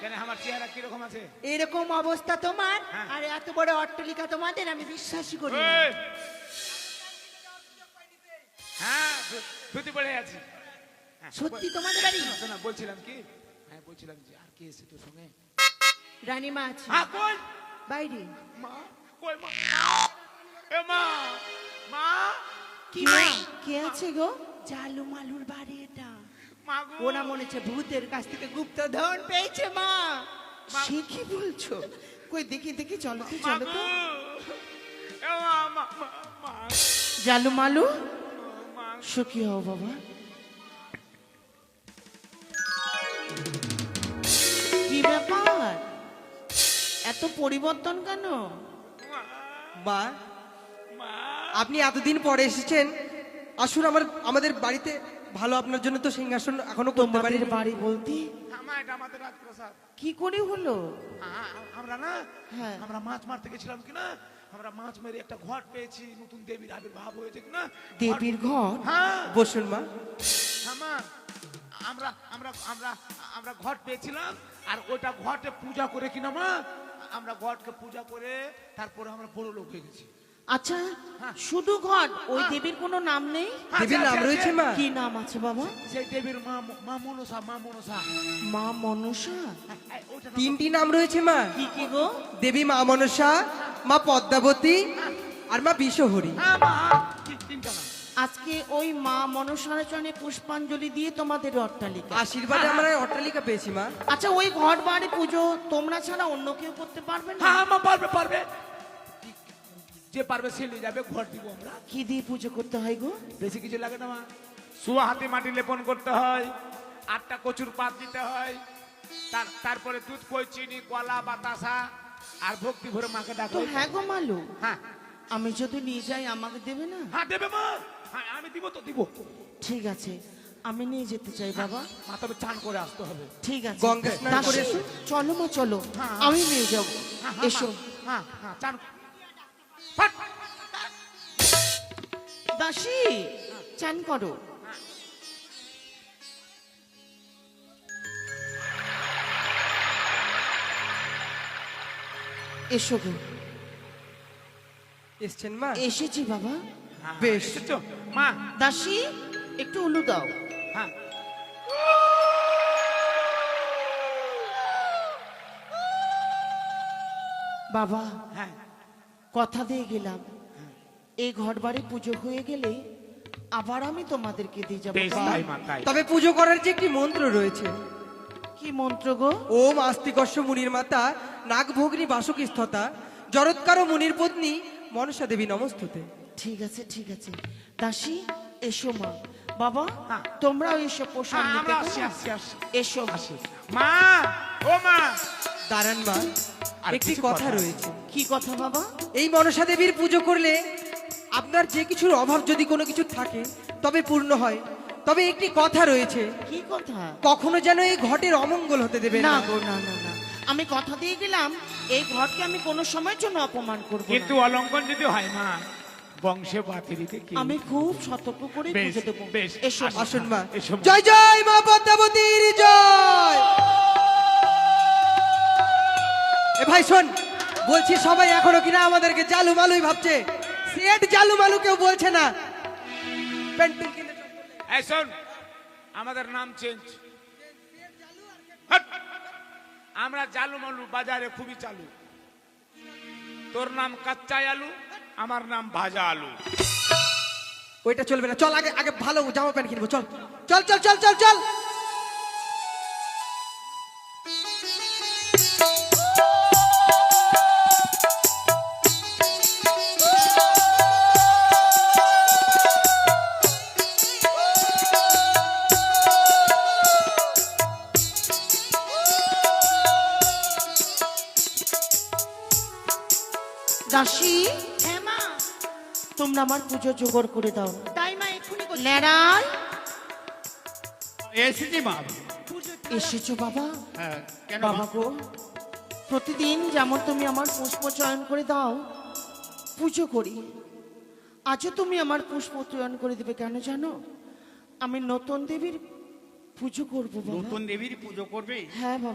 কেন আমার চেহারা কি রকম আছে? এরকম অবস্থা তোমার হ্যাঁ। আর এত বড় অট্টালিকা তোমাদের আমি বিশ্বাসই করি না। এই! হ্যাঁ, ধুতি পড়ে আছি। হ্যাঁ, সত্যি তোমাদের বাড়ি? শোনো, শোনো, বলছিলাম কি, হ্যাঁ বলছিলাম যে আর কে এসে তোর সঙ্গে? রানীমা আছে হ্যাঁ, কই বাইরে। মা? কই মা? এ মা, মা, কি মা? কে আছে গো? জালু মালুর বাড়ি এটা। মা গো। ওরা মনে হচ্ছে ভূতের কাছ থেকে গুপ্তধন পেয়েছে মা। মা। সে কি বলছো? কই দেখি দেখি, চলো তো মা চলো গো। তো। এ মা, মা, মা, মা, জালু মালু মা। সুখী হও বাবা। কি ব্যাপার, এত পরিবর্তন কেন? মা, মা। আপনি এতদিন পরে এসেছেন, আসুন আমাদের বাড়িতে। ভালো, আপনার জন্য তো সিংহাসন এখনো করতে পারি। তোমাদের বাড়ি বলতে এটা আমাদের রাজপ্রাসাদ। কি করে হলো? আমরা না, হ্যাঁ। আমরা মাছ মারতে গেছিলাম কিনা, আমরা মাছ মেরে একটা ঘট পেয়েছি, নতুন দেবীর আবির্ভাব হয়েছে কিনা। দেবীর ঘর? হ্যাঁ বসুন মা। হ্যাঁ মা, আমরা আমরা আমরা আমরা ঘট পেয়েছিলাম, আর ওটা ঘটে পূজা করে কিনা মা, আমরা ঘটকে পূজা করে তারপরে আমরা বড় লোক হয়ে গেছি। আচ্ছা, হ্যাঁ। শুধু ঘট? ওই হ্যাঁ। দেবীর কোনো নাম নেই? দেবীর নাম রয়েছে মা? কি নাম আছে বাবা? সেই দেবীর মা, মা মনসা, মা মনসা। মা মনসা? ওটা তিনটি নাম রয়েছে মা। কি কি গো? দেবী মা মনসা, মা পদ্মাবতী আর মা বিশ্বহরী। হ্যাঁ মা, তিনটা নাম। আজকে ওই মা মনসার চরণে পুষ্পাঞ্জলি দিয়ে তোমাদের অট্টালিকা। আশীর্বাদে আমরা অট্টালিকা পেয়েছি মা। আচ্ছা, ওই ঘট বাড়ি পুজো তোমরা ছাড়া অন্য কেউ করতে পারবে না? হ্যাঁ মা, পারবে পারবে, যে পারবে সে নিয়ে যাবে, ঘর দিব আমরা। কি দিয়ে পুজো করতে হয় গো? বেশি কিছু লাগে না মা, শুয়া হাতে মাটি লেপন করতে হয়, 8টা কচুর পাত দিতে হয়, তারপরে দুধ, কই, চিনি, কলা, বাতাসা আর ভক্তি ভরে মাকে তো ডাকো। হ্যাঁ গো মালু, হ্যাঁ আমি যদি নিয়ে যাই আমাকে দেবে না? হ্যাঁ দেবে মা, হ্যাঁ আমি দিব তো দিব। ঠিক আছে, আমি নিয়ে যেতে চাই বাবা। মা তবে চান করে আসতে হবে। ঠিক আছে, গঙ্গা স্নান দাসী, করে এসো। চলো মা চলো, হ্যাঁ, আমি নিয়ে যাবো। হ্যাঁ, হ্যাঁ, এসো হ্যাঁ হ্যাঁ, চান ফাট। দাসী, চান করো। এসো গো। এসছেন মা? এসেছি বাবা। হ্যাঁ, বেশ। এসেছো? মা, দাসী, একটু উলু দাও। হ্যাঁ বাবা, হ্যাঁ কথা দিয়ে গেলাম, এই ঘর বাড়ি পুজো হয়ে গেলে আবার আমি তোমাদেরকে দিয়ে যাবো। বেশ, তাই মা, তাই। তবে পুজো করার যে একটি মন্ত্র রয়েছে। কি মন্ত্র গো? ওম আস্তিকস্য মুনির মাতা নাগভগ্নি বাসক স্থতা জরৎকার মুনির পত্নী মনসা দেবী নমস্তুতে। ঠিক আছে ঠিক আছে, দাসী এসো মা। বাবা, হ্যাঁ। তোমরাও এসো প্রসাদ হ্যাঁ, নিতে। আমরা কেমন? আসি আসি আসি এসো। আসি। মা, ও মা, দাঁড়ান মা, আর একটি কিছু কথা কথা রয়েছে। কি কথা বাবা? এই মনসা দেবীর পুজো করলে আপনার যে কিছুর অভাব যদি কোনো কিছু থাকে তবে পূর্ণ হয়। তবে একটি কথা রয়েছে, কি কথা? কখনো যেন এই ঘটের অমঙ্গল হতে দেবে না না। গো, না না না, আমি কথা দিয়ে গেলাম এই ঘরকে আমি কোনো সময়ের জন্য অপমান করবো কিন্তু না। অলঙ্কন যদি হয় মা, বংশে বাতিরিতে কি? আমি খুব সতর্ক করে বেশ, পুজো দেবো। বেশ, এসো মা। আসুন মা। এসো মা। জয় জয় মা পদ্মাবতীর জয়। এ ভাই শোন, বলছি সবাই এখনো কিনা আমাদেরকে জালু মালুই ভাবছে। সেট জালু মালু কেউ বলছে না। পেন্টিং কিনে এই শোন, আমাদের নাম চেঞ্জ। আমরা জালু মালু বাজারে খুবই চালু। তোর নাম কাচ্চা আলু, আমার নাম ভাজা আলু। ওইটা চলবে না। চল আগে আগে ভালো জামা প্যান্ট কিনবো। চল চল চল চল চল চল। দাসী, হ্যাঁ মা, তোমরা আমার পুজো জোগাড় করে দাও। তাই মা এক্ষুনি করছি। নেড়াল, এসেছি মা। এসেছো বাবা? হ্যাঁ, কেন বাবা মা? গো, প্রতিদিন যেমন তুমি আমার পুষ্প চয়ন করে দাও, পুজো করি, আজও তুমি আমার পুষ্প চয়ন করে দেবে কেন জানো? আমি নতুন দেবীর পুজো করবো বাবা। নতুন দেবীর পুজো করবে? হ্যাঁ বাবা।